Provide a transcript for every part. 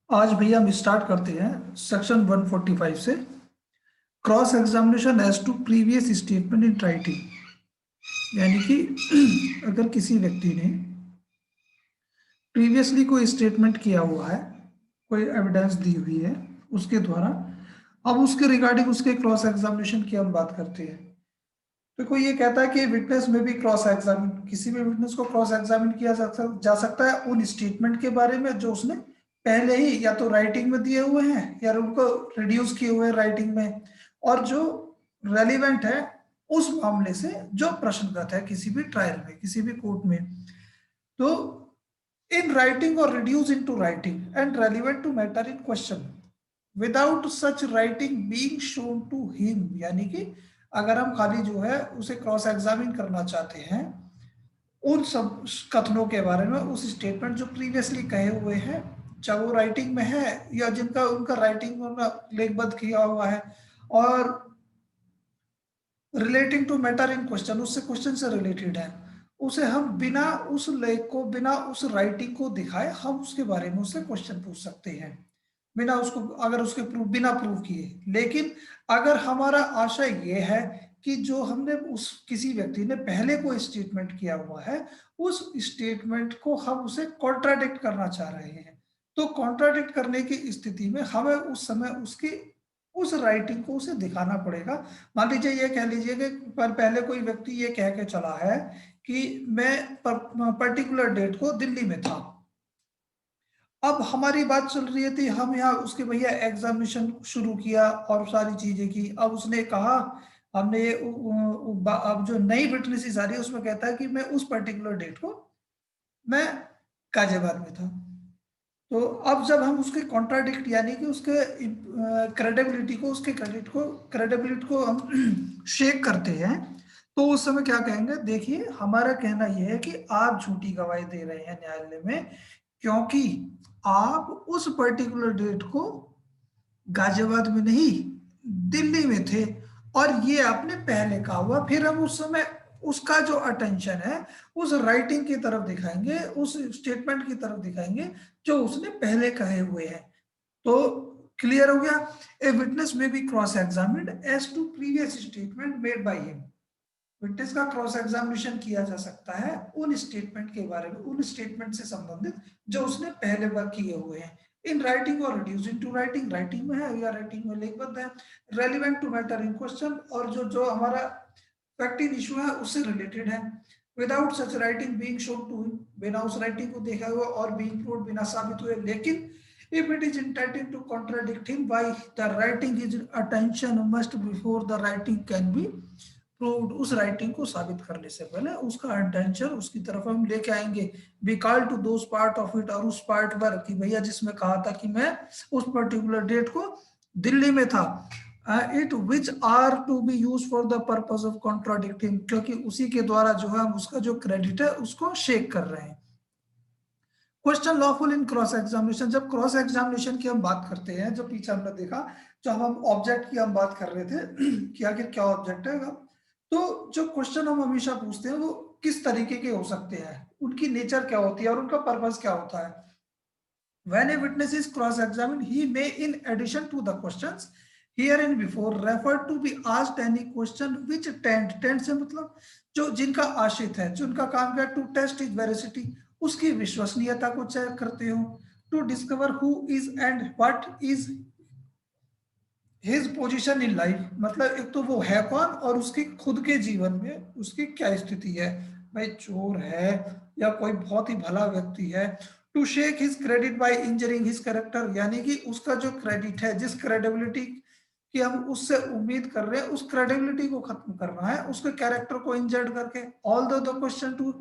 आज भैया हम स्टार्ट करते हैं सेक्शन 145 से। Cross examination as to previous statement in writing. यानी कि अगर किसी व्यक्ति ने प्रीवियसली कोई स्टेटमेंट किया हुआ है, कोई एविडेंस दी हुई है उसके द्वारा, अब उसके रिगार्डिंग उसके क्रॉस एग्जामिनेशन की हम बात करते हैं। तो कोई ये कहता है कि विटनेस में भी क्रॉस एग्जामिन, किसी भी विटनेस को क्रॉस एग्जामिन किया जा सकता है उन स्टेटमेंट के बारे में जो उसने पहले ही या तो राइटिंग में दिए हुए हैं या उनको रिड्यूस किए हुए हैं राइटिंग में, और जो रेलिवेंट है उस मामले से, जो प्रश्नगत है किसी भी ट्रायल में, किसी भी कोर्ट में। तो in writing or reduce into writing and relevant to matter in question without such writing being shown to him. यानी कि अगर हम खाली जो है उसे क्रॉस एग्जामिन करना चाहते हैं उन सब कथनों के बारे में, उस स्टेटमेंट जो प्रीवियसली कहे हुए हैं, चाहे वो राइटिंग में है या जिनका उनका राइटिंग में लेखबद्ध किया हुआ है, और relating to matter in question, उससे क्वेश्चन से रिलेटेड है, उसे हम बिना उस लेख को, बिना उस राइटिंग को दिखाए हम उसके बारे में उससे क्वेश्चन पूछ सकते हैं, बिना उसको, अगर उसके प्रूफ, बिना प्रूफ किए। लेकिन अगर हमारा आशय ये है कि जो हमने उस किसी व्यक्ति ने पहले कोई स्टेटमेंट किया हुआ है, उस स्टेटमेंट को हम उसे कॉन्ट्राडिक्ट करना चाह रहे हैं, तो कॉन्ट्राडिक्ट करने की स्थिति में हमें उस समय उसकी उस राइटिंग को उसे दिखाना पड़ेगा। मान लीजिए, ये कह लीजिए कि पर पहले कोई व्यक्ति ये कह के चला है कि मैं पर्टिकुलर डेट को दिल्ली में था। अब हमारी बात चल रही थी, हम यहाँ उसके भैया एग्जामिनेशन शुरू किया और सारी चीजें की। अब उसने कहा, हमने ये अब जो नई विटनेसेस आ रही है उसमें कहता है कि मैं उस पर्टिकुलर डेट को मैं गाजियाबाद में था। तो अब जब हम उसके कॉन्ट्राडिक्ट, यानी कि उसके क्रेडिबिलिटी को, उसके क्रेडिबिलिटी को हम शेक करते हैं, तो उस समय क्या कहेंगे? देखिए, हमारा कहना यह है कि आप झूठी गवाही दे रहे हैं न्यायालय में, क्योंकि आप उस पर्टिकुलर डेट को गाजियाबाद में नहीं, दिल्ली में थे, और ये आपने पहले कहा हुआ। फिर हम उस समय उसका जो अटेंशन है उस राइटिंग की तरफ दिखाएंगे, उस स्टेटमेंट की तरफ दिखाएंगे जो उसने पहले कहे हुए हैं। तो क्लियर हो गया? A witness may be cross examined as to previous statement made by him. Witness का क्रॉस एग्जामिनेशन किया जा सकता है उन स्टेटमेंट के बारे में, उन स्टेटमेंट से संबंधित जो उसने पहले बार किए हुए हैं, in writing or reduce into writing, writing में है या राइटिंग में लिखबद्ध है, relevant to matter in question, और जो जो हमारा फैक्ट इन इशू है उससे रिलेटेड है, without such writing being shown to, बिना उस राइटिंग को देखा हुआ और बीइंग प्रूव्ड, बिना साबित हुए। लेकिन if it is intended to contradict him by the writing, his attention must before the writing can be proved, उस राइटिंग को साबित करने से पहले उसका इंटेंशन उसकी तरफ हम लेके आएंगे। Be call to those part of it, और उस पार्ट पर कि भैया जिसमें कहा था कि मैं उस पर्टिकुलर डेट को दिल्ली में था, it which are to be use for the purpose of contradicting, क्योंकि उसी के द्वारा जो है हम उसका जो क्रेडिट है उसको शेक कर रहे हैं। क्वेश्चन लॉफुल इन क्रॉस एग्जामिनेशन, जब क्रॉस एग्जामिनेशन की हम बात करते हैं, जो पीछे हमने देखा, जब हम ऑब्जेक्ट की हम बात कर रहे थे कि आखिर क्या ऑब्जेक्ट है, तो जो क्वेश्चन हम हमेशा पूछते हैं वो किस तरीके के हो सकते हैं, उनकी नेचर क्या होती है और उनका पर्पस क्या होता है। When a witness is cross-examined, he may, in addition to the questions herein before referred to, be asked any question which tend से मतलब जो जिनका आश्रित है, जो उनका काम क्या, टू टेस्ट इज वेरिसिटी, उसकी विश्वसनीयता को चेक करते हो, to discover who is and what is his position in life, मतलब एक तो वो है कौन और उसकी खुद के जीवन में उसकी क्या स्थिति है, भाई चोर है या कोई बहुत ही भला व्यक्ति है। To shake his credit by injuring his character, यानी कि उसका जो क्रेडिट है, जिस क्रेडिबिलिटी की हम उससे उम्मीद कर रहे हैं, उस क्रेडिबिलिटी को खत्म करना है, उसके कैरेक्टर को इंजर्ड करके। ऑल द क्वेश्चन टू,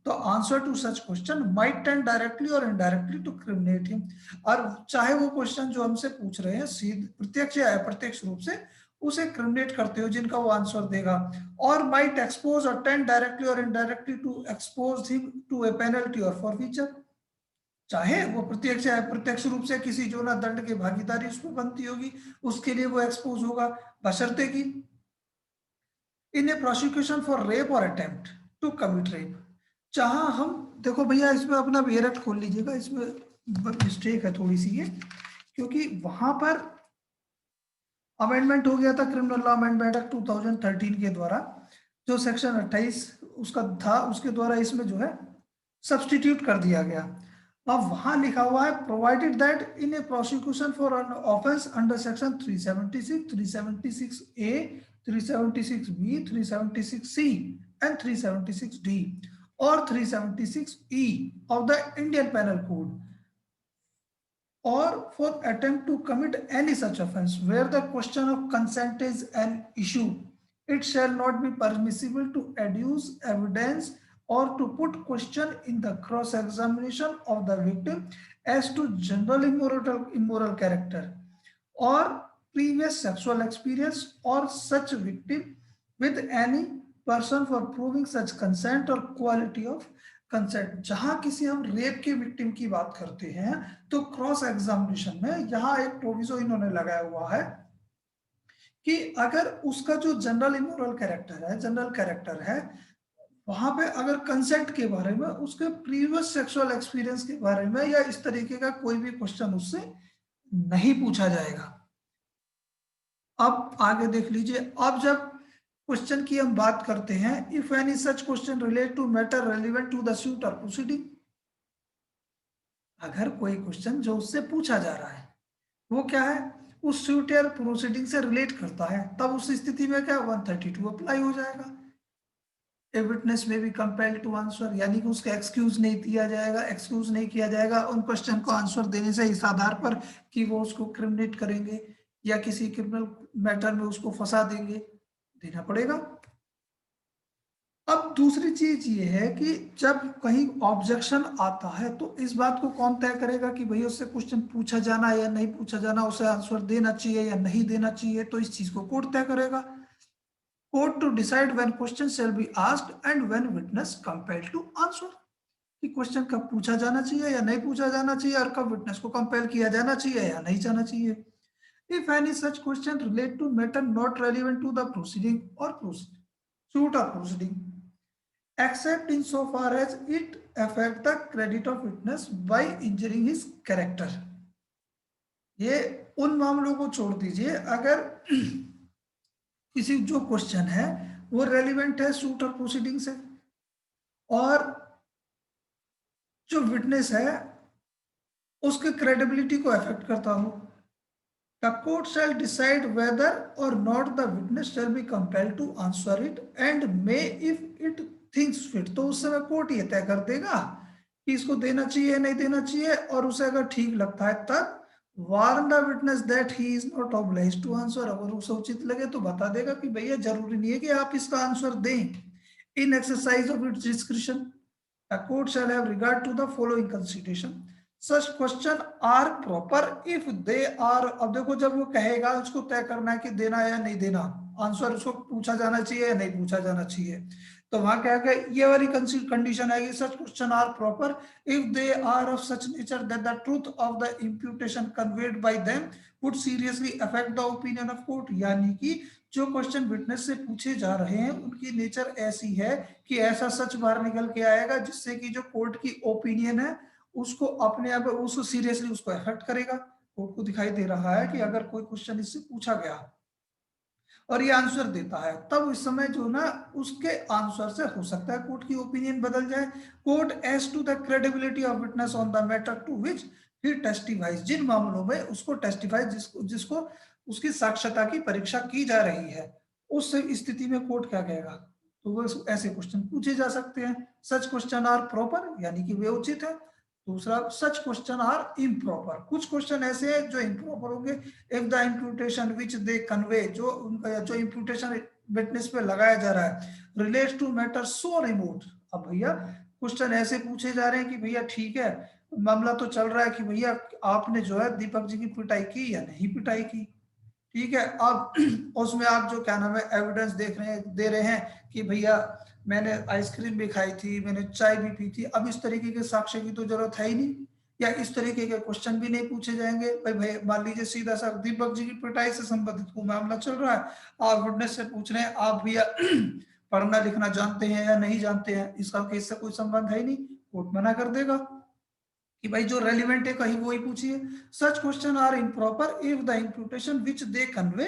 तो answer to such question might tend directly or indirectly to criminate him, और चाहे वो क्वेश्चन जो हमसे पूछ रहे हैं सीधे प्रत्यक्ष या अप्रत्यक्ष रूप से उसे क्रिमिनेट करते हो, जिनका वो आंसर देगा, और might expose or tend directly or indirectly to expose him to a penalty or forfeiture, चाहे वो प्रत्यक्ष या अप्रत्यक्ष रूप से किसी जो ना दंड की भागीदारी उसमें बनती होगी उसके लिए वो एक्सपोज होगा, बशर्ते कि इन ए प्रोसिक्यूशन फॉर रेप और अटेम्प्ट टू कमिट रेप। जहां हम देखो भैया, इसमें अपना वेयर एक्ट खोल लीजिएगा, इसमें मिस्टेक है थोड़ी सी ये, क्योंकि वहां पर अमेंडमेंट हो गया था क्रिमिनल लॉ अमेंडमेंट एक्ट 2013 के द्वारा, जो सेक्शन 28 उसका था, उसके द्वारा इसमें जो है सब्सटीट्यूट कर दिया गया। अब वहां लिखा हुआ है provided that in a prosecution for an offence under section 376, 376 A, 376 B, 376 C and 376 D or 376 E of the Indian penal code, or for attempt to commit any such offense where the question of consent is an issue, it shall not be permissible to adduce evidence or to put question in the cross examination of the victim as to general immoral character or previous sexual experience or such victim with any person for proving such consent or quality of consent. जहां किसी हम rape के victim की बात करते हैं तो cross examination में यहाँ एक प्रोविजो इन्होंने लगाया हुआ है कि अगर उसका जो जनरल इमोरल कैरेक्टर है वहां पे अगर कंसेंट के बारे में, उसके प्रीवियस सेक्सुअल एक्सपीरियंस के बारे में या इस तरीके का कोई भी क्वेश्चन उससे नहीं पूछा जाएगा। अब आगे देख लीजिए, अब जब क्वेश्चन की हम बात करते हैं, if any such question relate to matter relevant to the suit or proceeding, अगर कोई क्वेश्चन जो उससे पूछा जा रहा है वो क्या है, उस सूट या प्रोसीडिंग से रिलेट करता है, तब उस स्थिति में क्या 132 अप्लाई हो जाएगा। ए विटनेस में भी कंपेल्ड टू आंसर, यानी कि उसका एक्सक्यूज नहीं दिया जाएगा, एक्सक्यूज नहीं किया जाएगा उन क्वेश्चन को आंसर देने से इस आधार पर कि वो उसको क्रिमिनेट करेंगे या किसी क्रिमिनल मैटर में उसको फंसा देंगे, देना पड़ेगा। अब दूसरी चीज ये है कि जब कहीं ऑब्जेक्शन आता है तो इस बात को कौन तय करेगा कि भैया उससे क्वेश्चन पूछा जाना है या नहीं पूछा जाना, उसे आंसर देना चाहिए या नहीं देना चाहिए, तो इस चीज को कोर्ट तय करेगा। Court to decide when question shall be asked and when witness compelled to answer, कि क्वेश्चन कब पूछा जाना चाहिए या नहीं पूछा जाना चाहिए और कब विटनेस को कंपेल किया जाना चाहिए या नहीं जाना चाहिए। If any such question relate to matter not relevant to the proceeding or suit or proceeding, except insofar as it affect the credit of witness by injuring his character, ये उन मामलों को छोड़ दीजिए अगर किसी जो क्वेश्चन है वो रेलिवेंट है सूट और प्रोसीडिंग से और जो विटनेस है उसके क्रेडिबिलिटी को अफेक्ट करता हो, the court shall decide whether or not the witness shall be compelled to answer it and may if it thinks fit, तो उस समय कोर्ट ये तय कर देगा कि इसको देना चाहिए नहीं देना चाहिए, और उसे अगर ठीक लगता है तब warn the witness that he is not obliged to answer, अगर उसे उचित लगे तो बता देगा कि भैया जरूरी नहीं है कि आप इसका आंसर दें। In exercise of its discretion, the court shall have regard to the following consideration. Such question are proper if they are, अब देखो जब वो कहेगा उसको तय करना है कि देना है या नहीं देना, आंसर उसको पूछा जाना चाहिए या नहीं पूछा जाना चाहिए, तो वहां क्या है ये वाली कंडीशन आएगी, such question are proper if they are of such nature that the truth of the imputation conveyed by them would seriously affect the opinion of court, यानी कि जो क्वेश्चन विटनेस से पूछे जा रहे हैं उनकी नेचर ऐसी है कि ऐसा सच बाहर निकल के आएगा जिससे कि जो कोर्ट की ओपिनियन है उसको अपने आप उसको सीरियसली उसको अफेक्ट करेगा। कोर्ट को दिखाई दे रहा है कि अगर कोई क्वेश्चन इससे पूछा गया और ये आंसर देता है तब इस समय जो ना उसके आंसर से हो सकता है कोर्ट की ओपिनियन बदल जाए। Court as to the credibility of witness on the matter to which he testifies, जिन मामलों में उसको टेस्टिफाइज जिसको उसकी साक्ष्यता की परीक्षा की जा रही है उस स्थिति में कोर्ट क्या कहेगा, तो वो ऐसे क्वेश्चन पूछे जा सकते हैं। सच क्वेश्चन आर प्रॉपर, यानी कि वे उचित है। दूसरा, सच क्वेश्चन आर इम्प्रॉपर, कुछ क्वेश्चन ऐसे हैं जो इम्प्रॉपर होंगे। If the imputation which they convey, जो उनका जो इम्प्यूटेशन विटनेस पे लगाया जा रहा है relates to matter so remote, अब भैया क्वेश्चन ऐसे पूछे जा रहे हैं कि भैया ठीक है मामला तो चल रहा है कि भैया आपने जो है दीपक जी की पिटाई की या नहीं पिटाई की, ठीक है, अब उसमें आप जो क्या नाम है एविडेंस दे रहे हैं कि भैया मैंने आइसक्रीम भी खाई थी, मैंने चाय भी पी थी, अब इस तरीके के साक्ष्य की तो जरूरत है ही नहीं, या इस तरीके के क्वेश्चन भी नहीं पूछे जाएंगे। भाई मान लीजिए सीधा सा दीपक जी की पिटाई से संबंधित को मामला चल रहा है, आप विटनेस से पूछ रहे हैं आप भैया पढ़ना लिखना जानते हैं या नहीं जानते हैं, इसका केस से कोई संबंध है ही नहीं, कोर्ट मना कर देगा। कि भाई जो रेलिवेंट है कहीं वही पूछिए। Such question are improper if the imputation which they convey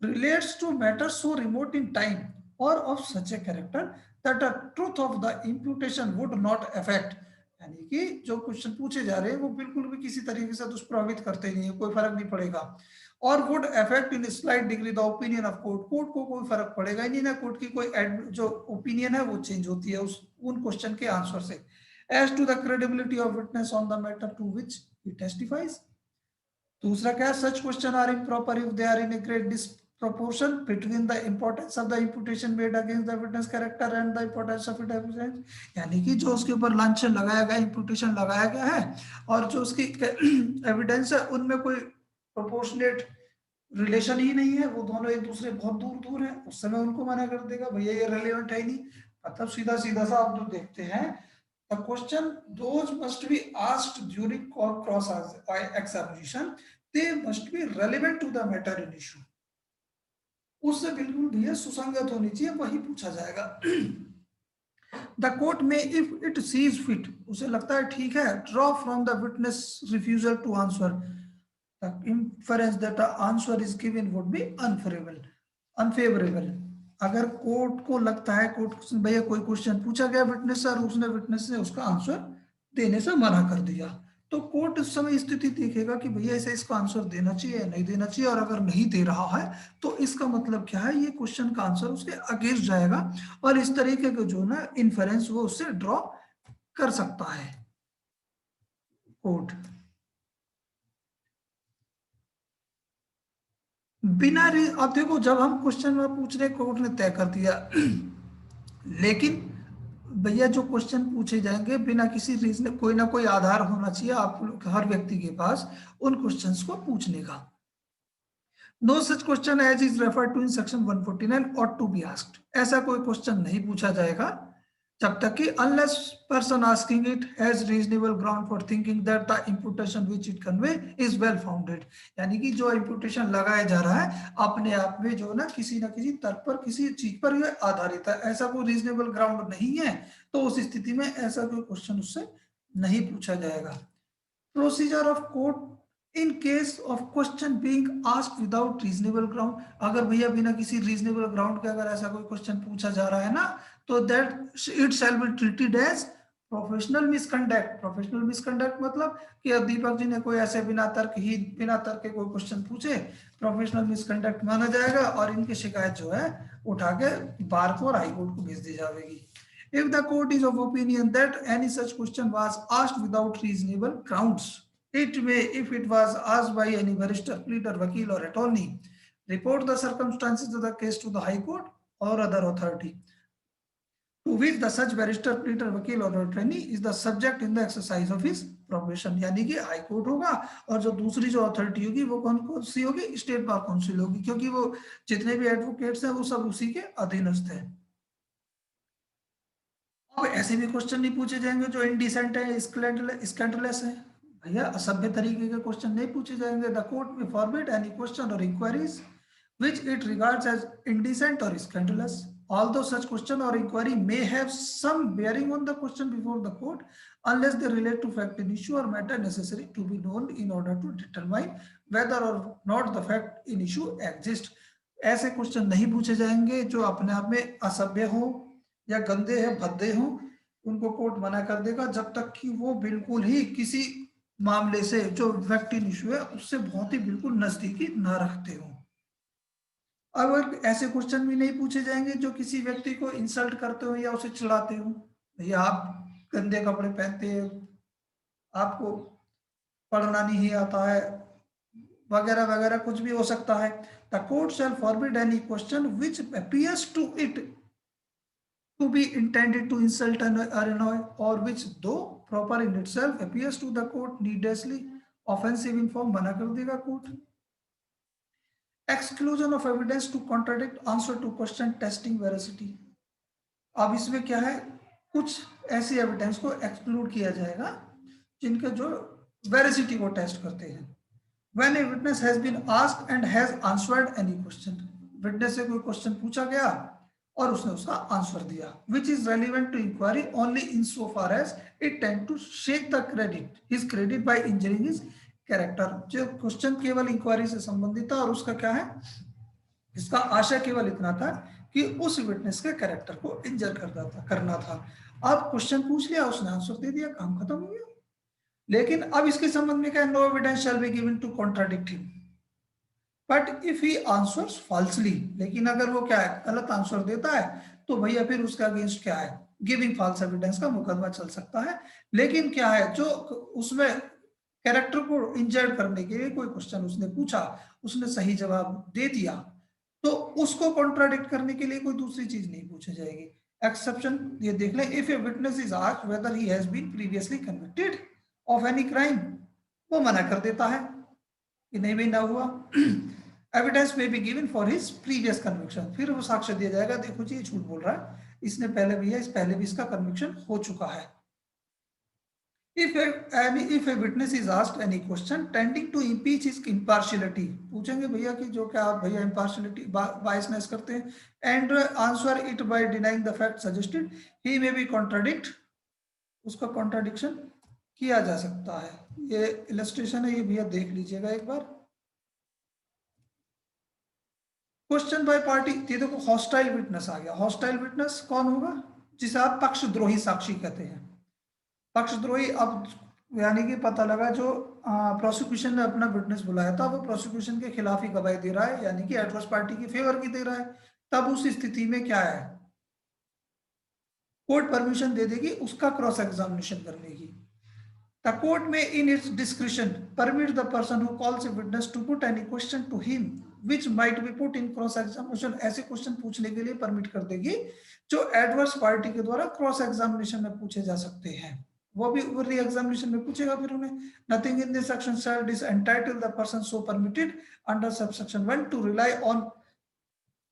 relates to matter so remote in time or of such a character that the truth of the imputation would not affect. यानी कि जो question पूछे जा रहे हैं वो बिल्कुल भी किसी तरीके से दुष्प्रभावित करते नहीं है, कोई फर्क नहीं पड़ेगा। और would affect in slight degree the opinion of court, court को कोई फर्क पड़ेगा ही नहीं ना, कोर्ट की कोई जो ओपिनियन है वो चेंज होती है उस उन क्वेश्चन के आंसर से। As to the credibility of witness on the matter to which he testifies. दूसरा क्या है, such question are improper if they are in a great disproportion between the importance of the imputation made against the witness character and the importance of it evidence। यानी कि जो उसके ऊपर लांछन लगाया गया, imputation लगाया गया है और जो उसकी एविडेंस है उनमें कोई प्रोपोर्शनेट रिलेशन ही नहीं है, वो दोनों एक दूसरे बहुत दूर दूर है, उस समय उनको मना कर देगा भैया ये रेलिवेंट है ही नहीं। मतलब सीधा सीधा सा आप जो देखते हैं, the question those must be asked during cross examination, they must be relevant to the matter in issue। उससे बिल्कुल भी सुसंगत होनी चाहिए, वही पूछा जाएगा। The court may if it sees fit, उसे लगता है ठीक है, draw from the witness refusal to answer the inference that the answer is given would be unfavorable। अगर कोर्ट को लगता है, कोर्ट भैया कोई क्वेश्चन पूछा गया विटनेस से और उसने विटनेस ने उसका आंसर देने से मना कर दिया, तो कोर्ट उस समय स्थिति देखेगा कि भैया इसे इसका आंसर देना चाहिए या नहीं देना चाहिए, और अगर नहीं दे रहा है तो इसका मतलब क्या है, ये क्वेश्चन का आंसर उसके अगेंस्ट जाएगा और इस तरीके के जो ना इन्फरेंस वो उससे ड्रॉ कर सकता है कोर्ट। बिना अब देखो जब हम क्वेश्चन में पूछ रहे कोर्ट ने तय कर दिया, लेकिन भैया जो क्वेश्चन पूछे जाएंगे बिना किसी रीजन, कोई ना कोई आधार होना चाहिए आप हर व्यक्ति के पास उन क्वेश्चंस को पूछने का। No such question as is referred to in section 149 ought to be asked। ऐसा कोई क्वेश्चन नहीं पूछा जाएगा जब तक कि unless person asking it has reasonable ground for thinking that the imputation which it convey is well founded। यानी कि जो imputation लगाया जा रहा है अपने आप में जो ना किसी तर्क पर किसी चीज पर यह आधारित है, ऐसा कोई रीजनेबल ग्राउंड नहीं है, तो उस स्थिति में ऐसा कोई क्वेश्चन उससे नहीं पूछा जाएगा। Procedure of court in case of question being asked without reasonable ground. अगर भैया बिना किसी रीजनेबल ग्राउंड के अगर ऐसा कोई क्वेश्चन पूछा जा रहा है ना, तो that it shall be treated as professional misconduct. Professional misconduct मतलब कि दीपक जी ने कोई ऐसे बिना तर्क के कोई क्वेश्चन पूछे, प्रोफेशनल मिसकंडक्ट माना जाएगा और इनकी शिकायत जो है उठा के बार को और हाई कोर्ट को भेज दी जाएगी। If the court is of opinion that any such question was asked without reasonable grounds, it may, if it was asked by any barrister, pleader, vakil or attorney, report the circumstances of the case to the High Court or other authority to which the such barrister, pleader, vakil or attorney is the subject in the exercise of his profession. यानी कि high court होगा और जो दूसरी जो authority होगी वो कौन सी होगी, स्टेट बार काउंसिल होगी, क्योंकि वो जितने भी एडवोकेट्स हैं वो सब उसी के अधीनस्थ हैं। अब ऐसे भी क्वेश्चन नहीं पूछे जाएंगे जो इनडिसेंट है, स्कैंडलेस है, भैया असभ्य तरीके के क्वेश्चन नहीं पूछे जाएंगे। द कोर्ट में फॉरबिड एनी क्वेश्चन और inquiries which it regards as indecent or scandalous, although such question or inquiry may have some bearing on the question before the court unless they relate to fact in issue or matter necessary to be known in order to determine whether or not the fact in issue exist। ऐसे question नहीं पूछे जाएंगे जो अपने आप में असभ्य हो या गंदे हैं, भद्दे हों, उनको कोर्ट मना कर देगा जब तक कि वो बिल्कुल ही किसी मामले से जो फैक्ट इन इशू है उससे बहुत ही बिल्कुल नजदीकी ना रखते हो। अब ऐसे क्वेश्चन भी नहीं पूछे जाएंगे जो किसी व्यक्ति को इंसल्ट करते हो या उसे चिढ़ाते हो, भैया आप गंदे कपड़े पहनते हो, आपको पढ़ना नहीं आता है, वगैरह वगैरह कुछ भी हो सकता है। The court shall forbid any question which appears to it to be intended to insult or annoy, or which though proper in itself appears to the court needlessly offensive in form, मना कर देगा court. Exclusion of evidence to contradict answer to question testing veracity। अब इसमें क्या है, कुछ ऐसी evidence को एक्सक्लूड किया जाएगा जिनके जो वेरिसिटी को टेस्ट करते हैं। When a witness has been asked and has answered any question, witness से कोई क्वेश्चन पूछा गया और उसने उसका आंसर दिया, which is relevant to inquiry only in so far as it tend to shake the credit his credit by injuring his character. जो question केवल इंक्वायरी से संबंधित था और उसका क्या है, इसका आशय केवल इतना था कि उस विटनेस के कैरेक्टर को इंजर करना था। अब क्वेश्चन पूछ लिया, उसने आंसर दे दिया, काम खत्म हो गया। लेकिन अब इसके संबंध में क्या, no evidence shall be given to contradict him but if he answers falsely, लेकिन अगर वो क्या है, गलत आंसर देता है तो भैया फिर उसके अगेंस्ट क्या है, गिविंग फॉल्स एविडेंस का मुकदमा चल सकता है। लेकिन क्या है, जो उसमें कैरेक्टर को इंजर्ड करने के लिए कोई क्वेश्चन उसने पूछा, उसने सही जवाब दे दिया, तो उसको कॉन्ट्राडिक्ट करने के लिए कोई दूसरी चीज नहीं पूछी जाएगी। एक्सेप्शन ये देख लें, if a witness is asked whether he has been previously convicted of any crime, वो मना कर देता है कि नहीं भाई ना हुआ। एविडेंस में be given for his previous conviction, फिर वो साक्ष्य दिया जाएगा, देखो जी ये झूठ बोल रहा है, इसने पहले भी है, इस पहले भी इसका कन्विक्शन हो चुका है। if a witness is asked any question tending to impeach his impartiality, पूछेंगे भैया कि जो क्या आप भैया impartiality biasness करते हैं, and answer it by denying the fact suggested, he may be contradict, उसका contradiction किया जा सकता है। ये इलस्ट्रेशन है, ये भैया देख लीजिएगा एक बार। क्वेश्चन बाय पार्टी, ये देखो हॉस्टाइल विटनेस आ गया। हॉस्टाइल विटनेस कौन होगा, जिसे आप पक्षद्रोही साक्षी कहते हैं। पक्षद्रोही, अब यानी कि पता लगा जो प्रोसिक्यूशन ने अपना विटनेस बुलाया था वो प्रोसिक्यूशन के खिलाफ ही गवाही दे रहा है, यानी कि एडवर्स पार्टी की फेवर की दे रहा है, तब उस स्थिति में क्या है, कोर्ट परमिशन दे देगी उसका क्रॉस एग्जामिनेशन करने की। The court may in its discretion permit the person who calls a witness to put any question to him which might be put in cross examination, ऐसे क्वेश्चन पूछने के लिए permit कर देगी जो एडवर्स पार्टी के द्वारा क्रॉस एग्जामिनेशन में पूछे जा सकते हैं, वो भी री एग्जामिनेशन में पूछेगा फिर उन्हें। Nothing in this section shall entitle the person so permitted under subsection 1 to rely on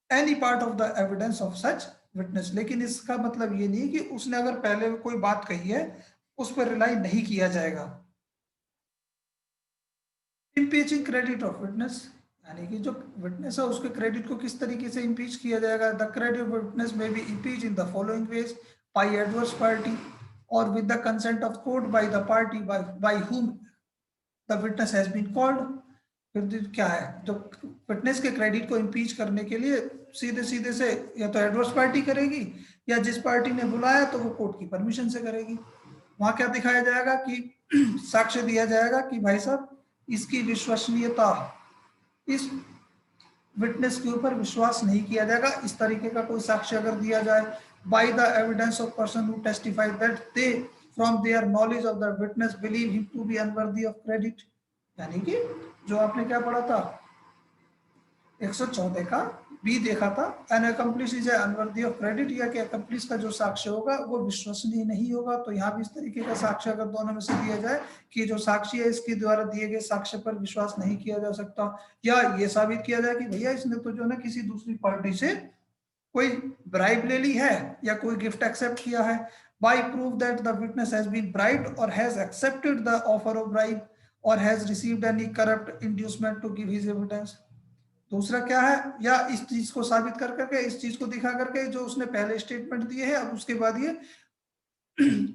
any part of the evidence of such witness. लेकिन इसका मतलब ये नहीं कि उसने अगर पहले कोई बात कही है उस पर रिलाई नहीं किया जाएगा। इम्पीचिंग क्रेडिट ऑफ विटनेस, यानी कि जो विटनेस है उसके क्रेडिट को किस तरीके से इम्पीच किया जाएगा। The credit of witness may be impeach in the following ways, by adverse party or with the consent of court by the party by whom the witness has been called. फिर क्या है, जो witness के credit को impeach करने के लिए सीधे सीधे से या तो एडवर्स पार्टी करेगी या जिस पार्टी ने बुलाया तो वो कोर्ट की परमिशन से करेगी। वहां क्या दिखाया जाएगा कि साक्ष्य दिया जाएगा कि भाई साहब इसकी विश्वसनीयता, इस विटनेस के ऊपर विश्वास नहीं किया जाएगा, इस तरीके का कोई साक्ष्य अगर दिया जाए। By the evidence of person who testified that they from their knowledge of the witness believe him to be unworthy of credit, यानी कि जो आपने क्या पढ़ा था 114 का बी देखा था, an accomplice is unworthy of credit, या कि अकम्प्लिश का जो साक्ष्य होगा वो विश्वसनीय नहीं होगा। तो यहाँ भी इस तरीके का साक्ष्य अगर दोनों में से दिया जाए कि जो साक्षी है इसके द्वारा दिए गए साक्ष्य पर विश्वास नहीं किया जा सकता, या ये साबित किया जाए कि भैया इसने तो जो है किसी दूसरी पार्टी से कोई ब्राइब ले ली है या कोई गिफ्ट एक्सेप्ट किया है, by proof that the witness has been bribed or has accepted the offer of bribe or has received any corrupt inducement to give his evidence. दूसरा क्या है, या इस चीज को साबित कर करके, इस चीज को दिखा करके जो उसने पहले स्टेटमेंट दिए है अब उसके बाद ये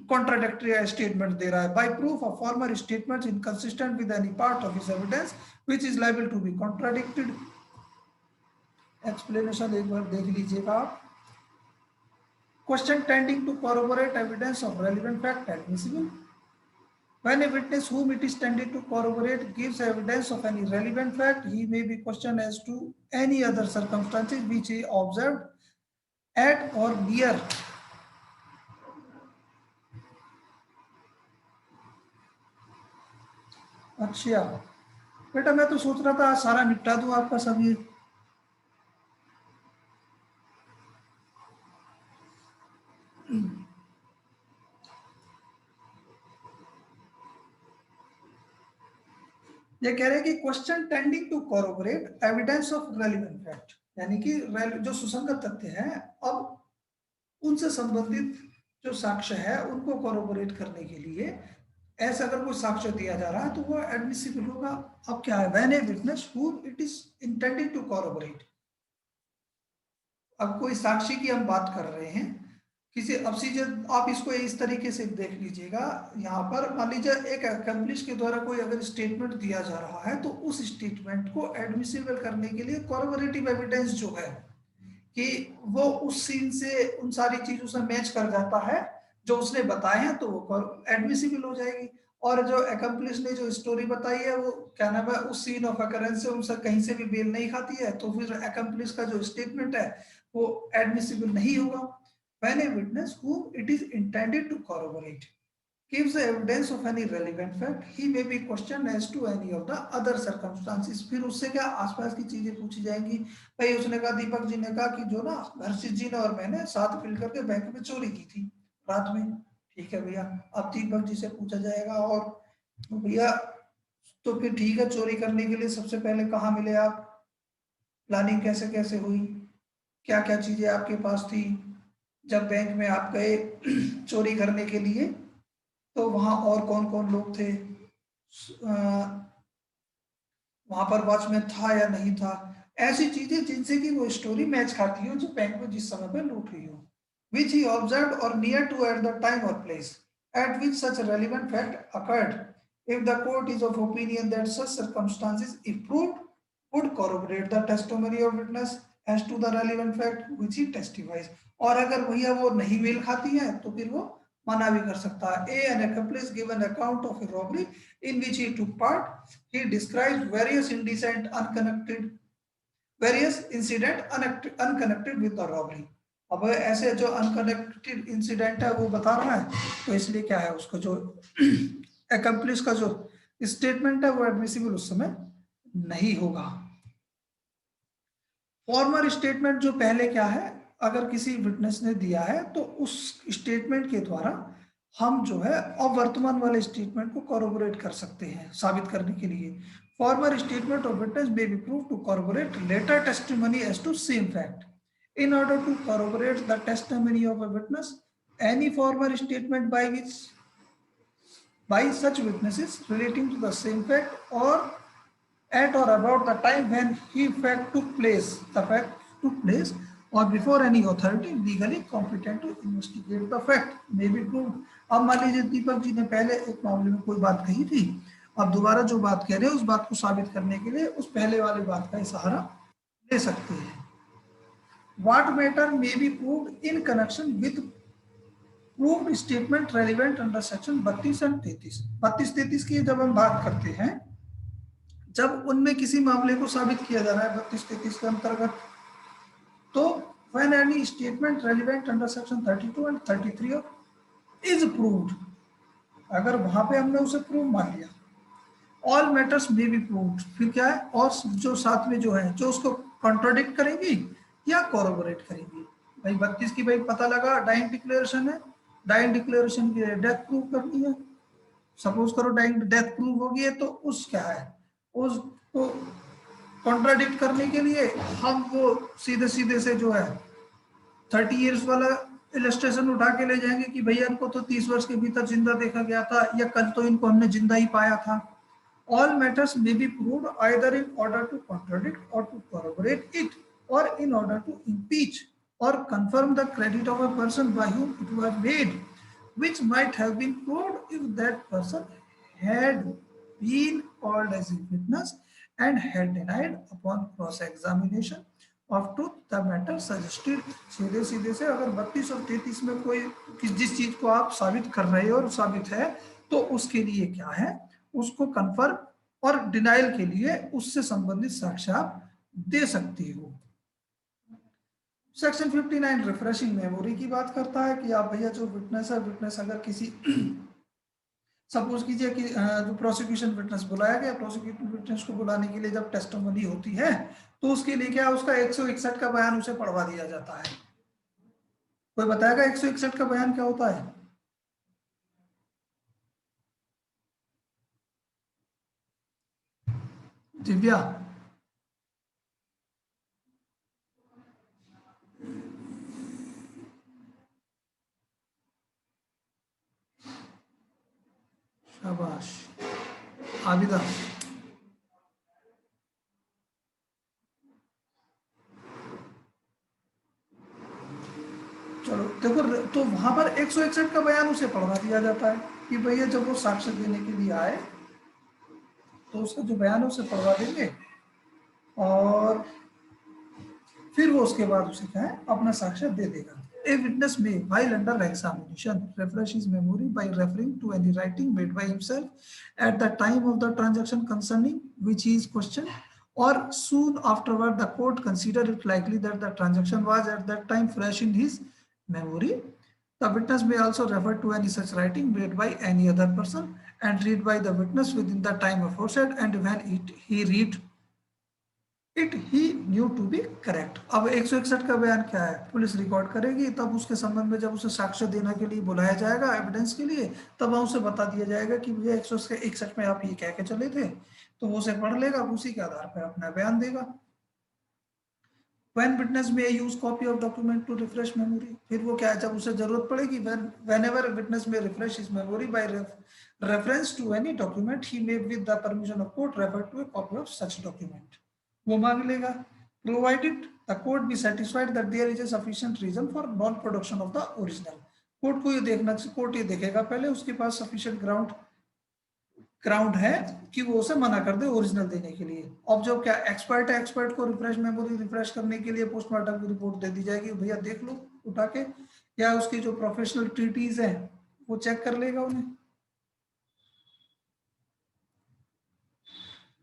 कॉन्ट्राडिक्टरी स्टेटमेंट दे रहा है। By proof of former statements inconsistent with any part of his evidence which is liable to be contradicted. Explanation एक बार देख लीजिएगा आप। Question tending to corroborate evidence of relevant fact admissible when a witness whom it is tended to corroborate gives evidence of any relevant fact, he may be questioned as to any other circumstances which he observed at or near। अच्छा बेटा, मैं तो सोच रहा था सारा निपटा दूं आपका सब ये कह रहे हैं कि question tending to corroborate evidence of relevant fact, यानी कि जो सुसंगत तथ्य हैं अब उनसे संबंधित जो साक्ष्य है उनको corroborate करने के लिए ऐसा अगर कोई साक्ष्य दिया जा रहा है तो वो एडमिसिबल होगा। अब क्या है, when a witness who it is intended to corroborate, अब कोई साक्षी की हम बात कर रहे हैं, किसी अब सीधे आप इसको इस तरीके से देख लीजिएगा। यहाँ पर मान लीजिए एक अकम्पलिश के द्वारा कोई अगर स्टेटमेंट दिया जा रहा है तो उस स्टेटमेंट को एडमिसिबल करने के लिए कॉरबोरेटिव एविडेंस जो है कि वो उस सीन से उन सारी चीजों से मैच कर जाता है जो उसने बताए हैं, तो वो एडमिसिबल हो जाएगी। और जो अकम्पलिश ने जो स्टोरी बताई है वो क्या नाम है, उस सीन ऑफ अकरेंस से उनसे कहीं से भी मेल नहीं खाती है, तो फिर अकम्पलिश का जो स्टेटमेंट है वो एडमिसिबल नहीं होगा। When a witness whom it is intended to corroborate gives the evidence of any relevant fact, he may be questioned as to any of the other circumstances। फिर उससे क्या आसपास की चीजें पूछी जाएंगी। भाई उसने कहा, दीपक जी ने कहा कि जो ना हर्षित जी ने और मैंने साथ मिल करके बैंक में चोरी की थी रात में। ठीक है भैया, अब दीपक जी से पूछा जाएगा और भैया तो फिर ठीक है, चोरी करने के लिए सबसे पहले कहाँ मिले आप, प्लानिंग कैसे कैसे हुई, क्या क्या चीजें आपके पास थी, जब बैंक में आप गए चोरी करने के लिए तो वहां और कौन कौन लोग थे, वहां पर वॉचमैन था या नहीं था। ऐसी चीजें जिनसे कि वो स्टोरी मैच खाती हो जो बैंक में जिस समय पर लूट रही हो। Which he observe or near to at the time or place at which such relevant fact occurred, if the court is of opinion that such circumstances if proved would corroborate the testimony of witness as to the relevant fact which he testifies। और अगर भैया वो नहीं mail खाती है तो फिर वो मना भी कर सकता है। An accomplice give an account of a robbery in which he took part, he describes various incident unconnected with the robbery। अब ऐसे जो अनकनेक्टेड इंसिडेंट है वो बता रहा है, तो इसलिए क्या है उसको जो accomplice का जो स्टेटमेंट है वो एडमिसिबल उस समय नहीं होगा। फॉर्मर स्टेटमेंट जो पहले क्या है, अगर किसी विटनेस ने दिया है तो उस स्टेटमेंट के द्वारा हम जो है अवर्तमान वाले स्टेटमेंट को कॉरोबोरेट कर सकते हैं साबित करने के लिए। Former statement of witness may be prove to corroborate later testimony as to same fact. In order to corroborate the testimony of a witness, any former statement by such witnesses relating to the same fact or at or about the time when the fact took place or before any authority legally competent to investigate the fact may be proved। अब मान लीजिए दीपक जी ने पहले एक मामले में कोई बात कही थी, अब दोबारा जो बात कह रहे हैं उस बात को साबित करने के लिए उस पहले वाली बात का सहारा ले सकते हैं। What matter may be proved in connection with proved statement relevant under section 32 and 33। 32-33 की जब हम बात करते हैं, जब उनमें किसी मामले को साबित किया जा रहा है 32-33 के अंतर्गत, तो when any statement relevant under section 32 and 33 is proved, अगर वहां पे हमने उसे प्रूव मान लिया, all matters may be proved, फिर क्या है, और जो साथ में जो है जो उसको कॉन्ट्रोडिक्ट करेंगी या कोरोबोरेट करेंगी। भाई 32 की भाई पता लगा डाइंग डिक्लेरेशन है, डाइंग डिक्लेरेशन की डेथ प्रूव करनी है, सपोज करो डाइंग डेथ प्रूव होगी है, तो उस क्या है उसको कॉन्ट्राडिक्ट करने के लिए हम वो सीधे सीधे से जो है 30 ईयर्स वाला इलस्ट्रेशन उठा के ले जाएंगे कि भैया इनको तो 30 वर्ष के भीतर जिंदा देखा गया था या कल तो इनको हमने जिंदा ही पाया था। All matters may be proved either in order to contradict or to corroborate it or in order to impeach or confirm the credit of a person by whom it was made, which might have been proved if that person had been called as a witness and had denied upon cross examination of truth the matter suggested। सीधे सीधे से अगर 32 और 33 में कोई जिस चीज को आप साबित कर रहे हो और साबित है, तो उसके लिए क्या है, उसको कन्फर्म और डिनाइल के लिए उससे संबंधित साक्ष्य आप दे सकते हो। सेक्शन 59 रिफ्रेशिंग मेमोरी की बात करता है कि आप भैया जो विटनेस है, विटनेस अगर किसी सपोज कीजिए कि जो प्रोसिक्यूशन विटनेस बुलाया गया, प्रोसिक्यूशन विटनेस को बुलाने के लिए जब टेस्टिमनी होती है तो उसके लिए क्या उसका 161 का बयान उसे पढ़वा दिया जाता है। कोई बताएगा 161 का बयान क्या होता है? दिव्या, शाबाश, आबिदा। देखो तो वहां पर 161 का बयान उसे पढ़वा दिया जाता है कि भैया जब वो साक्ष्य देने के लिए आए तो उसका जो बयान है उसे पढ़वा देंगे और फिर वो उसके बाद उसे क्या है अपना साक्ष्य दे देगा। A witness may, while under examination, refresh his memory by referring to any writing made by himself at the time of the transaction concerning which he is questioned, or soon afterward the court consider it likely that the transaction was at that time fresh in his memory. The witness may also refer to any such writing made by any other person and read by the witness within the time aforesaid, and when he read it he knew to be correct. अब 161 का बयान क्या है, police record करेगी, तब उसके संबंध में जब उसे साक्ष्य देने के लिए बुलाया जाएगा एविडेंस के लिए, तब उसे बता दिया जाएगा कि भैया 161 में आप ये कह के चले थे, तो वो उसे पढ़ लेगा, उसी के आधार पर अपना बयान देगा। When witness may use copy of document to refresh memory, फिर वो क्या है, जब उसे जरूरत पड़ेगी, whenever witness may refresh his memory by reference to any document, he may with the permission of court refer to a copy of such document, वो मांग लेगा। Provided the court be satisfied that there is a sufficient reason for non production of the original, court को ये देखना, court ये देखेगा पहले उसके पास sufficient ग्राउंड है कि वो उसे मना कर दे ओरिजिनल देने के लिए। अब जो क्या एक्सपर्ट है, एक्सपर्ट को रिफ्रेश मेमोरी रिफ्रेश करने के लिए पोस्टमार्टम की रिपोर्ट दे दी जाएगी, भैया देख लो उठा के, या उसकी जो प्रोफेशनल ट्रीटीज है वो चेक कर लेगा उन्हें।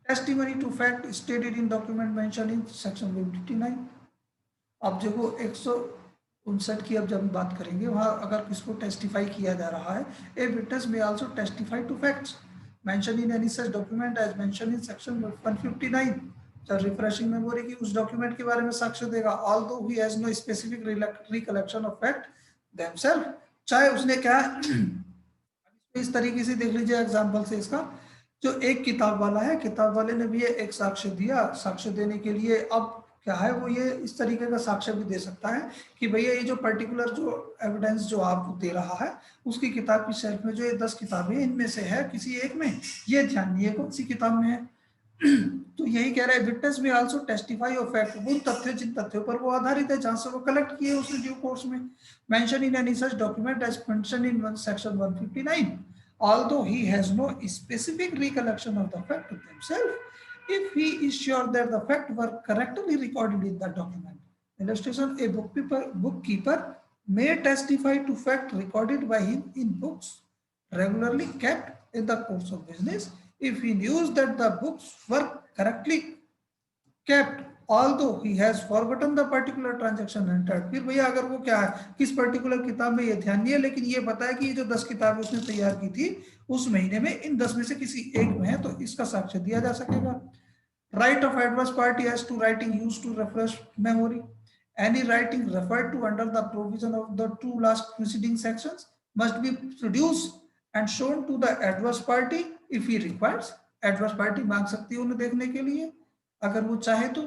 Testimony to fact stated in document mention in section 159। अब देखो 159 की अब जब बात करेंगे, वहां अगर किसको टेस्टिफाई किया जा रहा है, a witness may also testify to facts mentioned in any such document as mentioned in section 159। जब रिफ्रेशिंग मेमोरी की उस डॉक्यूमेंट के बारे में साक्ष्य देगा, although he has no specific recollection of fact themselves, चाहे उसने क्या इस तरीके से देख लीजिए एग्जांपल से इसका, जो एक किताब वाला है, किताब वाले ने भी एक साक्ष्य दिया, साक्ष्य देने के लिए अब क्या है, वो ये इस तरीके का साक्ष्य भी दे सकता है कि भैया ये जो पर्टिकुलर जो एविडेंस जो आपको दे रहा है, उसकी किताब की शेल्फ में जो ये 10 किताबें इनमें से है किसी एक में, ये ध्यान नहीं है कौन सी किताब में है। तो यही कह रहा है, witness may also testify of fact, उन तथ्य जिन तथ्यों पर वो आधारित है, जहां से वो कलेक्ट किए उसने ड्यू कोर्स में। Mention in any such document as mention in section 159, although he has no specific recollection of the fact themselves, if he is sure that the fact were correctly recorded in the document. Illustration: a bookkeeper may testify to fact recorded by him in books regularly kept in the course of business if he knew that the books were correctly kept although he has forgotten the particular transaction entered। फिर भैया अगर वो क्या है, किस particular किताब में ये ध्यान नहीं है, लेकिन ये पता है कि ये जो 10 किताबें उसने तैयार की थी उस महीने में इन 10 में से किसी एक में है, तो इसका साक्ष्य दिया जा सकेगा। Right of adverse party as to writing used to refresh memory, any writing referred to under the provision of the two last preceding sections must be produced and shown to the adverse party if he requires। adverse party मांग सकती है उन्हें देखने के लिए अगर वो चाहे तो।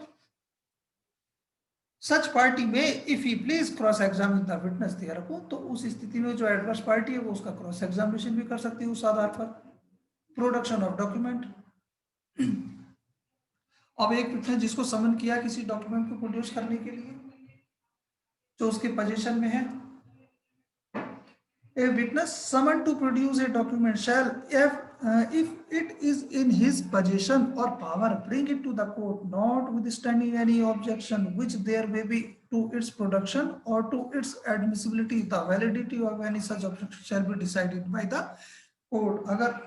Such party may if he please cross examine the witness thereupon, तो उस स्थिति में जो एडवर्स पार्टी है वो उसका क्रॉस एग्जामिनेशन भी कर सकती है उस आधार पर। प्रोडक्शन ऑफ डॉक्यूमेंट, अब एक विटनेस जिसको समन किया किसी डॉक्यूमेंट को प्रोड्यूस करने के लिए जो उसके पोजीशन में है, a witness summoned to produce a document shall, if it is in his possession or power, bring it to the court, notwithstanding any objection which there may be to its production or to its admissibility। The validity of any such objection shall be decided by the court। अगर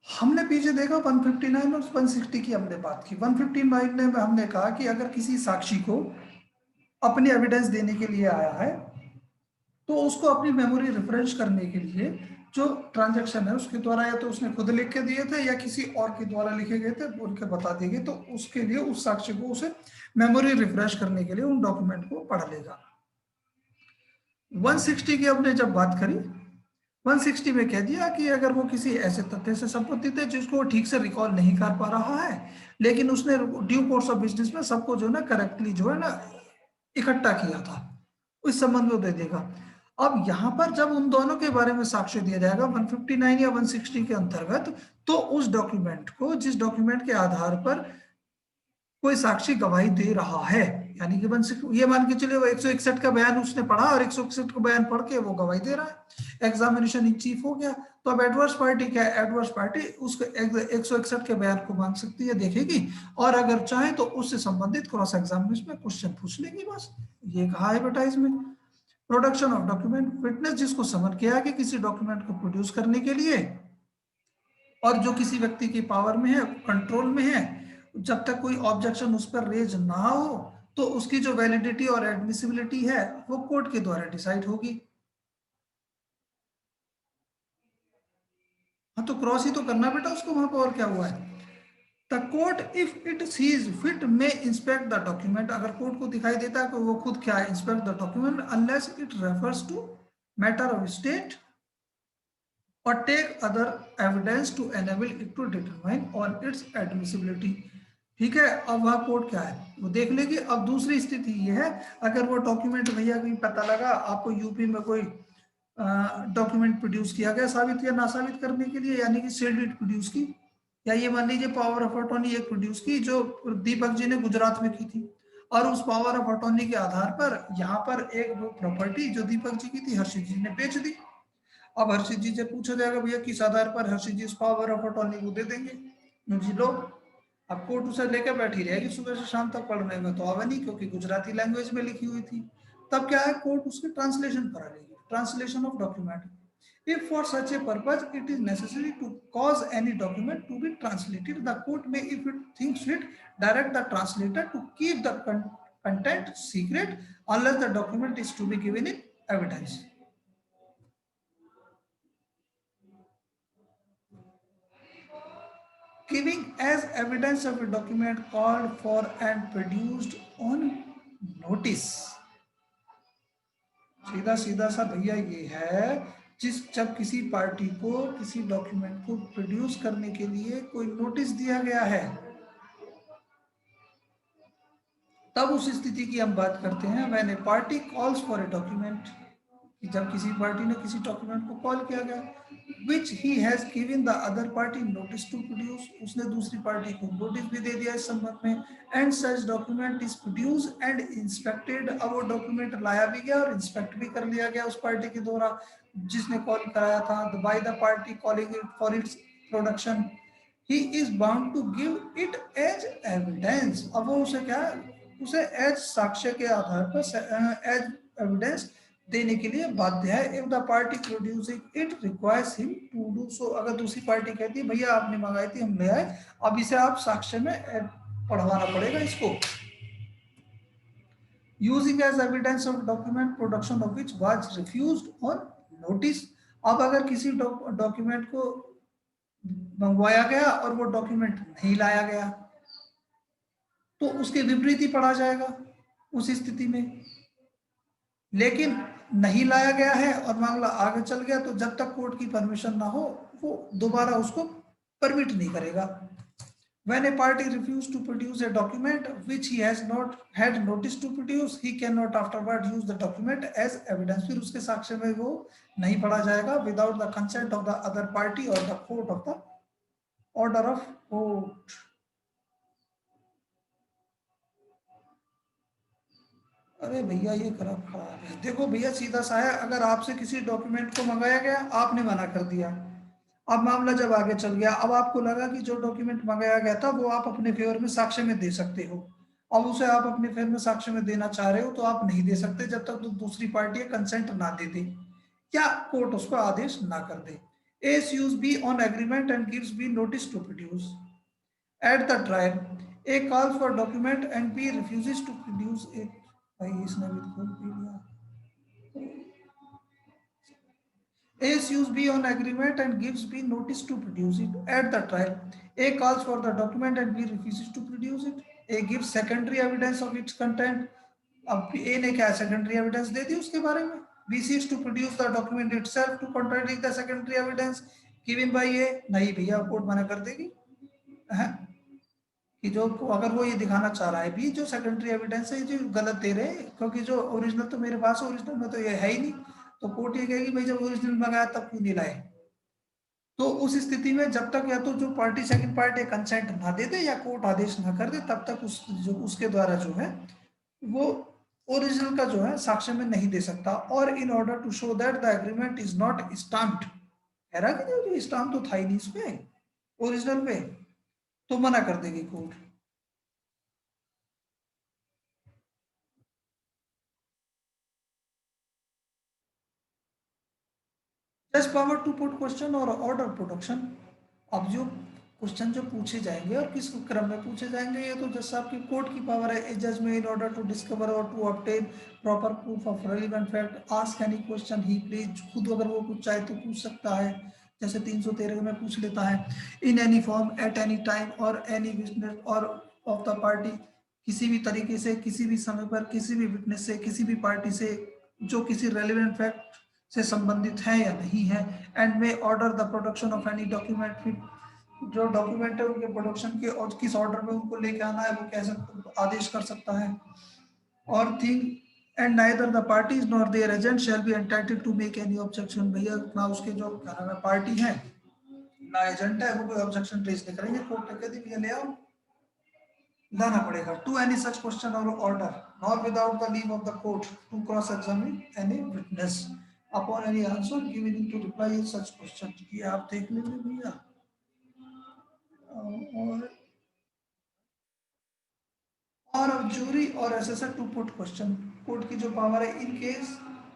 हमने पीछे देखा 159 और 160 की हमने बात की। 159 में हमने कहा कि अगर किसी साक्षी को अपनी एविडेंस देने के लिए आया है तो उसको अपनी मेमोरी रिफ्रेश करने के लिए जो ट्रांजैक्शन है उसके द्वारा या तो उसने खुद लिख के दिए थे या किसी और के द्वारा लिखे गए थे बोल के बता देंगे, तो उसके लिए उस साक्षी को उसे मेमोरी रिफ्रेश करने के लिए उन डॉक्यूमेंट को पढ़ लेगा। 160 की हमने जब बात करी 160 में कह दिया कि अगर वो किसी ऐसे तथ्य से संबंधित है जिसको वो ठीक से रिकॉल नहीं कर पा रहा है, लेकिन उसने ड्यू कोर्स ऑफ बिजनेस में सबको जो है ना करेक्टली जो है ना इकट्ठा किया था, उस संबंध में दे देगा। अब यहाँ पर जब उन दोनों के बारे में साक्ष्य दिया जाएगा 159 या 160 के अंतर्गत, तो उस डॉक्यूमेंट को, जिस डॉक्यूमेंट के आधार पर कोई साक्षी गवाही दे रहा है, यानी कि ये मान के चलिए वो 161 का बयान उसने पढ़ा और 161 का बयान पढ़ के वो गवाही दे रहा है, एग्जामिनेशन इन चीफ हो गया। तो अब एडवर्स पार्टी क्या है, एडवर्स पार्टी उसके 161 के बयान को मांग सकती है, देखेगी, और अगर चाहे तो उससे संबंधित क्रॉस एग्जामिनेशन में क्वेश्चन पूछ लेगी, बस ये कहा है advertisement. Production of document, witness जिसको समन किया कि किसी डॉक्यूमेंट को प्रोड्यूस करने के लिए, और जो किसी व्यक्ति की पावर में है, कंट्रोल में है, जब तक कोई ऑब्जेक्शन उस पर रेज ना हो, तो उसकी जो वैलिडिटी और एडमिसिबिलिटी है वो कोर्ट के द्वारा डिसाइड होगी। हाँ, तो क्रॉस ही तो करना बेटा उसको वहां पर, और क्या हुआ है। The court if it sees fit may inspect the document, अगर कोर्ट को दिखाई देता है कि वो खुद क्या है, inspect the document unless it refers to matter of state or take other evidence to enable it to determine on its admissibility. ठीक है, अब वह कोर्ट क्या है वो देख लेगी। अब दूसरी स्थिति ये है, अगर वो डॉक्यूमेंट भैया कहीं पता लगा आपको यूपी में कोई डॉक्यूमेंट प्रोड्यूस किया गया साबित या ना साबित करने के लिए, यानी कि सेल प्रोड्यूस की, या ये मान लीजिए पावर ऑफ अटॉर्नी एक प्रोड्यूस की जो दीपक जी ने गुजरात में की थी, और उस पावर ऑफ अटॉर्नी के आधार पर यहाँ पर एक प्रॉपर्टी जो दीपक जी की थी हर्षित जी ने बेच दी। अब हर्षित जी से पूछा जाएगा भैया किस आधार पर हर्षित जी इस पावर ऑफ अटॉर्नी को दे देंगे, जी लो। अब कोर्ट उसे लेकर बैठी रहेगी सुबह से शाम तक, पढ़ने में तो आवा नहीं क्योंकि गुजराती लैंग्वेज में लिखी हुई थी। तब क्या है, कोर्ट उसके ट्रांसलेशन करा लेगी, translation of document. If for such a purpose it is necessary to cause any document to be translated, the court may, if it thinks fit, direct the translator to keep the content secret unless the document is to be given in evidence. Giving as evidence of a document called for and produced on notice. सीधा सीधा सा भैया ये है, जब किसी party को किसी डॉक्यूमेंट को प्रोड्यूस करने के लिए कोई नोटिस दिया गया है, तब उस स्थिति की हम बात करते हैं when A party calls for a document, जब किसी पार्टी ने किसी डॉक्यूमेंट को कॉल किया गया, which he has given the other party notice to produce, उसने दूसरी पार्टी को नोटिस भी दे दिया इस संबंध में, and such document is produced and inspected, अब वो डॉक्यूमेंट लाया भी गया और इंस्पेक्ट भी कर लिया गया उस पार्टी के द्वारा जिसने कॉल कराया था, by the party calling it for its production, he is bound to give it as evidence, अब वो उसे क्या, उसे एज साक्ष्य के आधार पर एज एविडेंस देने के लिए बाध्य है। If the party producing it requires him to do so, अगर दूसरी पार्टी कहती है भैया आपने मंगाई थी हम ले आए, अब इसे आप साक्ष्य में पढ़वाना पड़ेगा इसको। Using as evidence of document production of which was refused on notice, अब अगर किसी डॉक्यूमेंट को मंगवाया गया और वो डॉक्यूमेंट नहीं लाया गया तो उसके विपरीत ही पढ़ा जाएगा उस स्थिति में, लेकिन नहीं लाया गया है और मामला आगे चल गया तो जब तक कोर्ट की परमिशन ना हो वो दोबारा उसको परमिट नहीं करेगा। When a party refuses to produce a document which he has not had notice to produce, he cannot afterward use the document as evidence, फिर उसके साक्ष्य में वो नहीं पढ़ा जाएगा without the consent of the other party or the court of the order of court. अरे भैया ये खराब है, देखो भैया सीधा सा है, अगर आपसे किसी डॉक्यूमेंट को मंगाया गया आपने मना कर दिया, अब मामला जब आगे चल गया, अब आपको लगा कि जो डॉक्यूमेंट मंगाया गया था वो आप अपने फेवर में साक्ष्य में दे सकते हो, अब उसे आप अपने फेवर में साक्ष्य में देना चाह रहे हो तो आप नहीं दे सकते जब तक तो दूसरी पार्टी कंसेंट ना दे दे या कोर्ट उसको आदेश ना कर दे। A sues B on agreement and gives B notice to produce. At the trial, A calls for document and B refuses to produce it. भाई इसने भी खोल पी लिया। A sues B on agreement and gives B notice to produce it. At the trial, A calls for the document and B refuses to produce it. A gives secondary evidence of its content. अब A ने क्या secondary evidence दे दी उसके बारे में, B seeks to produce the document itself to contradict the secondary evidence given by A। नहीं भैया, court मना कर देगी है कि जो अगर वो ये दिखाना चाह रहा है भी जो सेकेंडरी एविडेंस है जो गलत दे रहे हैं, क्योंकि जो ओरिजिनल तो मेरे पास, ओरिजिनल में तो ये है ही नहीं। तो कोर्ट ये कहेगी भाई जब ओरिजिनल मंगाया तब क्यों नहीं लाए। तो उस स्थिति में जब तक या तो जो पार्टी सेकंड पार्टी कंसेंट ना दे दे या कोर्ट आदेश ना कर दे, तब तक उसके द्वारा जो है वो ओरिजिनल का जो है साक्ष्य में नहीं दे सकता। और in order to show that the agreement is not stamped, कह रहा कि नहीं स्टाम्प तो था ही नहीं इसमें ओरिजिनल पे, तो मना कर देगी court. Just power to put question or order production. अब जो क्वेश्चन जो पूछे जाएंगे और किस क्रम में पूछे जाएंगे, ये तो जज साहब की कोर्ट की पावर है। जज may in order to discover or to obtain proper proof of relevant fact ask any question he please, खुद अगर वो कुछ चाहे तो पूछ सकता है, जैसे 313 में पूछ लेता है। In any form at any time और एनी विटनेस और ऑफ द पार्टी, किसी भी तरीके से किसी भी समय पर किसी भी विटनेस से किसी भी पार्टी से जो किसी रेलिवेंट फैक्ट से संबंधित है या नहीं है। एंड में order the production of any document, जो डॉक्यूमेंट है उनके प्रोडक्शन के और किस ऑर्डर में उनको लेके आना है वो कैसे आदेश कर सकता है। Or thing and neither the parties nor their agent shall be entitled to make any objection. भैया ना उसके जो क्या नाम है पार्टी है ना एजेंट है, वो कोई ऑब्जेक्शन रेज नहीं करेंगे। कोर्ट ने कह दी भैया ले आओ, लाना पड़ेगा। To any such question or order nor without the leave of the court to cross examine any witness upon any answer given to reply such question. ये आप देख लेंगे भैया। और अब jury or assessor to put question. Court की जो power है, in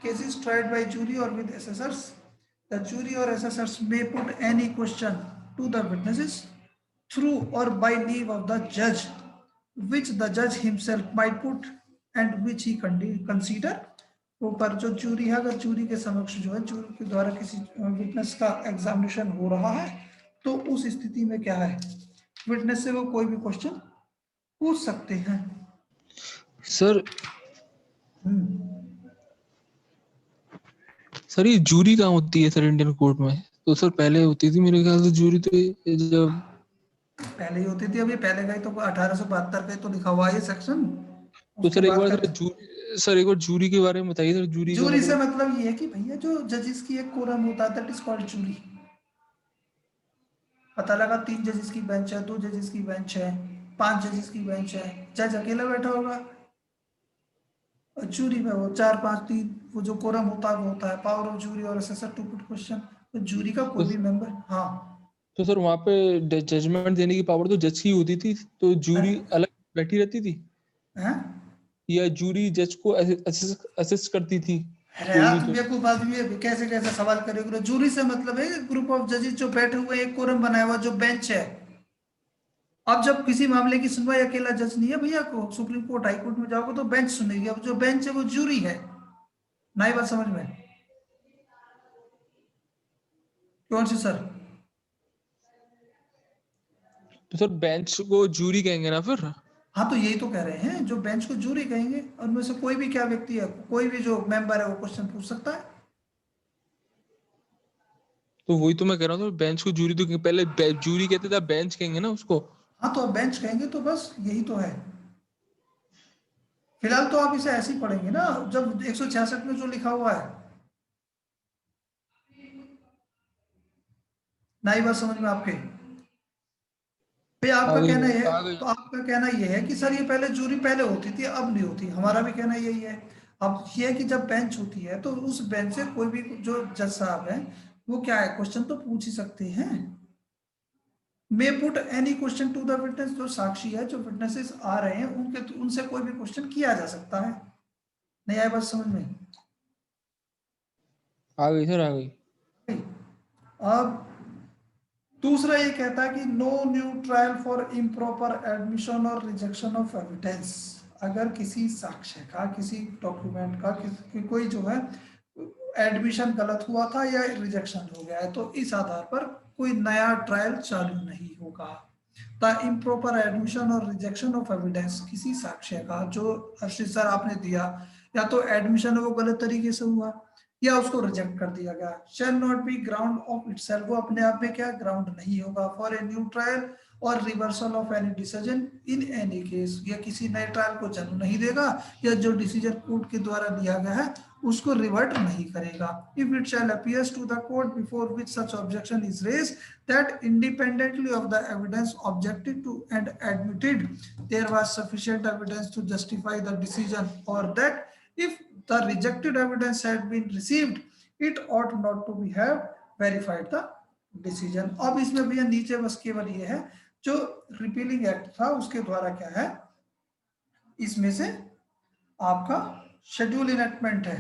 cases tried by jury or with assessors, the jury or assessors may put any question to the witnesses through or bye leave of the जज which the judge himself might put and which he consider। ऊपर जो jury है, अगर jury के समक्ष जो है jury के द्वारा किसी विटनेस का एग्जामिनेशन हो रहा है, तो उस स्थिति में क्या है, विटनेस से वो कोई भी क्वेश्चन पूछ सकते हैं। सर सर ये जूरी कहाँ होती है सर इंडियन कोर्ट में? तो सर पहले होती थी मेरे ख्याल से जूरी, तो जब पहले ही होती थी, अभी पहले का ही तो 1872 का ही तो लिखा हुआ है सेक्शन। तो उसके सर एक बाद बार का सर एक बार जूरी के बारे में बताइए सर। जूरी का जूरी से मतलब मतलब ये है कि भैया जो जजेस की एक कोरम होता है दैट इज कॉल्ड जूरी। पता लगा 3 जजेस की बेंच है, 2 जजेस की बेंच है, 5 जजेस की बेंच है, जज अकेला बैठा होगा। और जूरी में वो 4 5 3 वो जो कोरम होता है वो होता है पावर ऑफ जूरी और असेसर टू पुट क्वेश्चन। तो जूरी का कोई भी मेंबर। हाँ तो सर वहाँ पे जजमेंट देने की पावर तो जज की होती थी, तो जूरी अलग बैठी रहती थी हैं? या जूरी जज को असिस्ट करती थी? अरे कोई यार भी तुम तो बेवकूफ आदमी है, कैसे कैसे सवाल करोगे। जूरी से मतलब है ग्रुप ऑफ जजेस जो बैठे हुए हैं, एक कोरम बनाया हुआ जो बेंच है। अब जब किसी मामले की सुनवाई अकेला जज नहीं है भैया, को सुप्रीम कोर्ट हाई कोर्ट में जाओगे तो बेंच सुनेगी। अब जो बेंच है वो जूरी है। नई बात समझ में? कौन सी सर? सर बेंच को जूरी कहेंगे ना फिर? हाँ तो यही तो कह रहे हैं, जो बेंच को जूरी कहेंगे, और उनमें से कोई भी क्या व्यक्ति है, कोई भी जो मेंबर है वो क्वेश्चन पूछ सकता है। तो वही तो मैं कह रहा हूँ, तो बेंच को जूरी तो पहले जूरी कहते थे, बेंच कहेंगे ना उसको। हाँ तो अब बेंच कहेंगे, तो बस यही तो है। फिलहाल तो आप इसे ऐसे ही पढ़ेंगे ना, जब 166 में जो लिखा हुआ है। नई बात समझ में आपके? भाई आ आपका गई कहना है, आ गई। तो आपका कहना यह है कि सर ये पहले जूरी पहले होती थी अब नहीं होती। हमारा भी कहना यही है। अब ये है कि जब बेंच होती है तो उस बेंच से कोई भी जो जज साहब है वो क्या है क्वेश्चन तो पूछ ही सकते हैं। May put any question to the witness, जो साक्षी है जो विटनेसेस आ रहे हैं उनके उनसे कोई भी क्वेश्चन किया जा सकता है। नहीं आया बात समझ में? आ गई सर, आ गई। अब दूसरा ये कहता है कि no new trial for improper admission or rejection of evidence. अगर किसी साक्ष्य का किसी डॉक्यूमेंट का कोई जो है एडमिशन गलत हुआ था या रिजेक्शन हो गया है, तो इस आधार पर कोई नया ट्रायल चालू नहीं होगा। The improper admission or rejection of evidence, किसी साक्ष्य का जो हर्षित सर आपने दिया, या तो एडमिशन है वो गलत तरीके से हुआ, या उसको रिजेक्ट कर दिया गया। Shall not be ground of itself, वो अपने आप में क्या ग्राउंड नहीं होगा। फॉर ए न्यू ट्रायल और reversal of any decision in any case, या किसी नए ट्रायल को जन्म नहीं देगा, या जो डिसीजन कोर्ट के द्वारा लिया गया है उसको रिवर्ट नहीं करेगा। If it shall appears to the court before which such objection is raised that independently of the evidence objected to and admitted there was sufficient evidence to justify the decision, or that if the rejected evidence had been received it ought not to be have verified the decision। अब इसमें भैया नीचे बस केवल ये है जो repealing act था उसके द्वारा क्या है, इसमें से आपका शेड्यूल इनेक्टमेंट है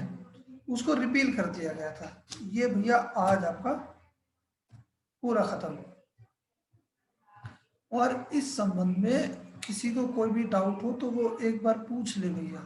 उसको रिपील कर दिया गया था। ये भैया आज आपका पूरा खत्म। और इस संबंध में किसी को कोई भी डाउट हो तो वो एक बार पूछ ले भैया।